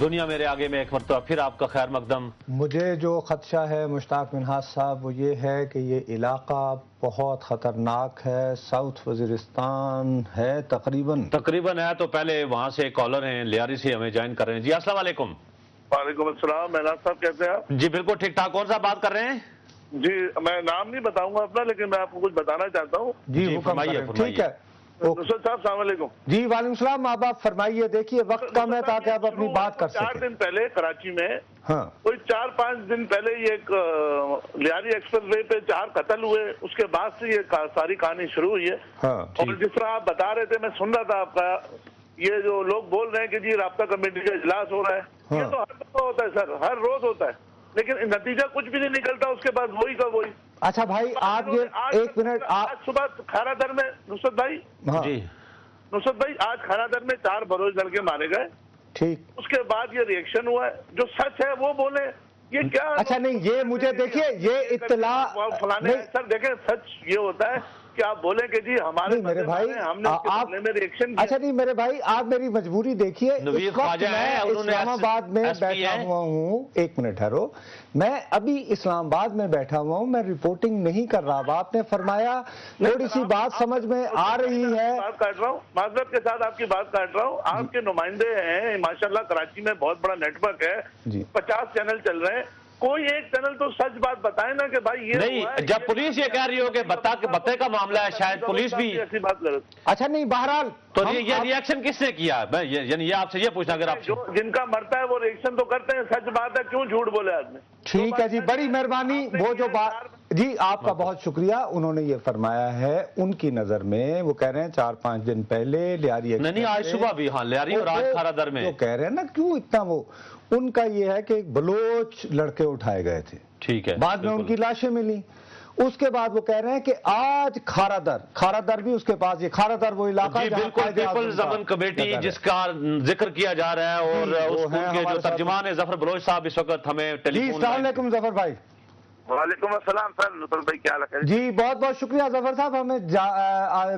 دنیا میرے آگے میں ایک مرتبہ پھر آپ کا خیر مقدم۔ مجھے جو خدشہ ہے مشتاق منہاج صاحب وہ یہ ہے کہ یہ علاقہ بہت خطرناک ہے، ساؤتھ وزیرستان ہے تقریباً ہے تو پہلے وہاں سے کالر ہیں لیاری سے ہمیں جوائن کر رہے ہیں۔ جی السلام علیکم۔ وعلیکم السلام، منہاج صاحب کیسے ہیں آپ؟ جی بالکل ٹھیک ٹھاک۔ کون صاحب بات کر رہے ہیں؟ جی میں نام نہیں بتاؤں گا اپنا، لیکن میں آپ کو کچھ بتانا چاہتا ہوں۔ جی فرمائیے۔ ٹھیک ہے نصرت صاحب السلام علیکم۔ جی وعلیکم السلام، آپ فرمائیے۔ دیکھیے وقت کم ہے تاکہ آپ اپنی بات کر سکیں۔ 4 دن پہلے کراچی میں کوئی 4-5 دن پہلے یہ ایک لیاری ایکسپریس وے پہ 4 قتل ہوئے، اس کے بعد سے یہ ساری کہانی شروع ہوئی ہے۔ اور جس طرح آپ بتا رہے تھے، میں سن رہا تھا آپ کا، یہ جو لوگ بول رہے ہیں کہ جی رابطہ کمیٹی کا اجلاس ہو رہا ہے، یہ تو ہر دفعہ ہوتا ہے سر، ہر روز ہوتا ہے، لیکن نتیجہ کچھ بھی نہیں نکلتا، اس کے بعد وہی کا وہی۔ اچھا بھائی آپ یہ ایک منٹ، آج صبح کھارا در میں نصرت بھائی آج کھارا در میں 4 بلوچ لڑکے مارے گئے، ٹھیک، اس کے بعد یہ ریئیکشن ہوا ہے، جو سچ ہے وہ بولے، یہ کیا؟ اچھا نہیں، یہ مجھے دیکھیے یہ اطلاع فلانے سر دیکھیں، سچ یہ ہوتا ہے کہ آپ بولیں کہ جی ہمارے میرے بھائی ہم نے میں ریئیکشن کیا۔ اچھا نہیں میرے بھائی، آپ میری مجبوری دیکھیے، اس وقت میں اسلام آباد میں بیٹھا ہوا ہوں، ایک منٹ ٹھہرو، میں ابھی اسلام آباد میں بیٹھا ہوا ہوں، میں رپورٹنگ نہیں کر رہا۔ اب آپ نے فرمایا تھوڑی سی بات سمجھ میں آ رہی ہے، بات کاٹ رہا ہوں، معذرت کے ساتھ آپ کی بات کاٹ رہا ہوں، آپ کے نمائندے ہیں ماشاءاللہ، کراچی میں بہت بڑا نیٹ ورک ہے، 50 چینل چل رہے ہیں، کوئی ایک چینل تو سچ بات بتائے نا کہ بھائی یہ نہیں، جب پولیس یہ کہہ رہی ہو کہ بتے کا معاملہ ہے، شاید پولیس بھی ایسی بات کرے۔ اچھا نہیں بہرحال تو یہ ریئیکشن کس نے کیا؟ یعنی یہ آپ سے یہ پوچھنا، اگر آپ جن کا مرتا ہے وہ ریئیکشن تو کرتے ہیں، سچ بات ہے، کیوں جھوٹ بولے آدمی؟ ٹھیک ہے جی، بڑی مہربانی، وہ جو بات جی آپ کا بہت شکریہ، انہوں نے یہ فرمایا ہے ان کی نظر میں، وہ کہہ رہے ہیں 4-5 دن پہلے لیاری نہیں آج صبح بھی، ہاں لیاری اور آج کھارا در میں، وہ کہہ رہے ہیں نا کیوں اتنا، وہ ان کا یہ ہے کہ بلوچ لڑکے اٹھائے گئے تھے، ٹھیک ہے، بعد میں ان کی لاشیں ملی، اس کے بعد وہ کہہ رہے ہیں کہ آج کھارا در بھی اس کے پاس، یہ کھارا در وہ علاقہ جی بالکل، پیپلز امن کمیٹی جس کا ذکر کیا جا رہا ہے، اور اس کے جو ترجمان ہے ظفر بلوچ صاحب اس وقت ہمیں ٹیلی فون۔ السلام علیکم ظفر بھائی۔ وعلیکم السلام سر، نصر بھائی کیا حال ہے؟ جی بہت بہت شکریہ ظفر صاحب ہمیں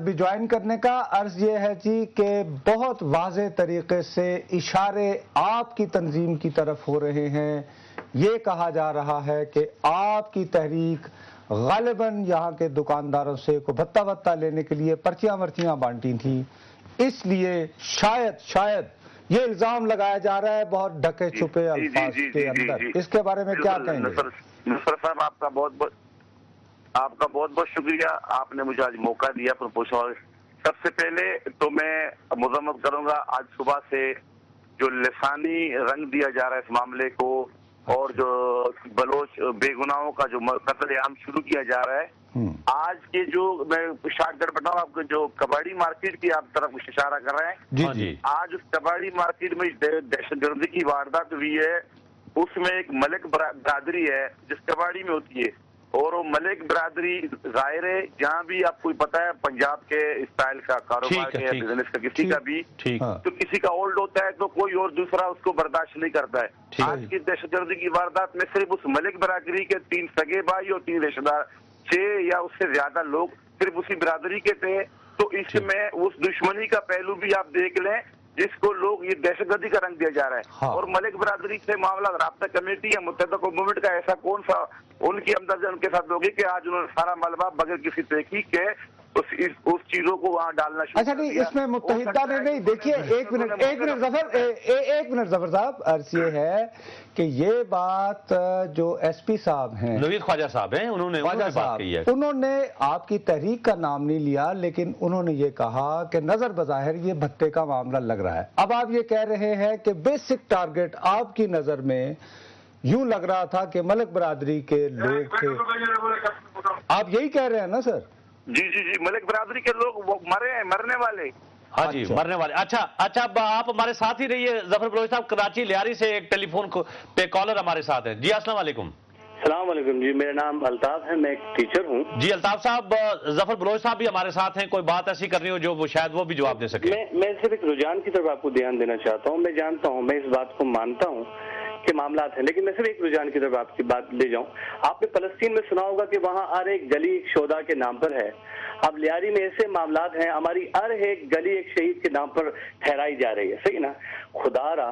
بھی جوائن کرنے کا۔ عرض یہ ہے جی کہ بہت واضح طریقے سے اشارے آپ کی تنظیم کی طرف ہو رہے ہیں، یہ کہا جا رہا ہے کہ آپ کی تحریک غالباً یہاں کے دکانداروں سے کو بھتہ لینے کے لیے پرچیاں بانٹی تھیں، اس لیے شاید یہ الزام لگایا جا رہا ہے بہت ڈھکے چھپے الفاظ کے اندر، اس کے بارے میں کیا کہیں گے؟ نصر صاحب آپ کا بہت بہت شکریہ، آپ نے مجھے آج موقع دیا پروپوزل۔ سب سے پہلے تو میں مذمت کروں گا آج صبح سے جو لسانی رنگ دیا جا رہا ہے اس معاملے کو، اور جو بلوچ بے گناہوں کا جو قتل عام شروع کیا جا رہا ہے، آج کے جو میں شاٹ کر بتاؤں آپ کو، جو کباڑی مارکیٹ کی آپ طرف کچھ اشارہ کر رہے ہیں، جی آج اس کباڑی مارکیٹ میں دہشت گردی کی واردات ہوئی ہے، اس میں ایک ملک برادری ہے جس کباڑی میں ہوتی ہے، اور وہ ملک برادری ظاہر ہے جہاں بھی آپ کو پتا ہے پنجاب کے اسٹائل کا کاروبار کے بزنس کا کسی کا بھی تو کسی کا اولڈ ہوتا ہے تو کوئی اور دوسرا اس کو برداشت نہیں کرتا ہے۔ آج کی دہشت گردی کی واردات میں صرف اس ملک برادری کے 3 سگے بھائی اور 3 رشتہ دار، 6 یا اس سے زیادہ لوگ صرف اسی برادری کے تھے، تو اس میں اس دشمنی کا پہلو بھی آپ دیکھ لیں جس کو لوگ یہ دہشت گردی کا رنگ دیا جا رہا ہے۔ اور ملک برادری سے معاملہ رابطہ کمیٹی یا متحدہ قومی موومنٹ کا ایسا کون سا ان کی ہمدردی ان کے ساتھ ہوگی کہ آج انہوں نے سارا ملبہ بغیر کسی تحقیق کے اس چیزوں کو وہاں ڈالنا شروع اچھا نہیں، اس میں متحدہ نے نہیں، دیکھیے ایک منٹ ظفر صاحب، عرض یہ ہے کہ یہ بات جو ایس پی صاحب ہیں، نوید خواجہ صاحب ہیں، انہوں نے بات کی ہے، انہوں نے آپ کی تحریک کا نام نہیں لیا، لیکن انہوں نے یہ کہا کہ نظر بظاہر یہ بھتے کا معاملہ لگ رہا ہے۔ اب آپ یہ کہہ رہے ہیں کہ بیسک ٹارگٹ آپ کی نظر میں یوں لگ رہا تھا کہ ملک برادری کے لوگ تھے، آپ یہی کہہ رہے ہیں نا سر؟ جی ملک برادری کے لوگ مرے ہیں، مرنے والے۔ ہاں جی مرنے والے۔ اچھا آپ ہمارے ساتھ ہی رہیے ظفر بلوچ صاحب، کراچی لیاری سے ایک ٹیلی فون پہ کالر ہمارے ساتھ ہے۔ جی السلام علیکم۔ السلام علیکم جی، میرا نام الطاف ہے، میں ایک ٹیچر ہوں۔ جی الطاف صاحب، ظفر بلوچ صاحب بھی ہمارے ساتھ ہیں، کوئی بات ایسی کرنی ہو جو وہ شاید وہ بھی جواب دے سکے؟ میں صرف ایک رجحان کی طرف آپ کو دھیان دینا چاہتا ہوں۔ میں جانتا ہوں، میں اس بات کو مانتا ہوں کہ معاملات ہیں، لیکن میں صرف ایک رجحان کی طرف آپ کی بات لے جاؤں۔ آپ نے فلسطین میں سنا ہوگا کہ وہاں ہر ایک گلی ایک شہدا کے نام پر ہے۔ اب لیاری میں ایسے معاملات ہیں، ہماری ہر ایک گلی ایک شہید کے نام پر ٹھہرائی جا رہی ہے، صحیح نا؟ خدا را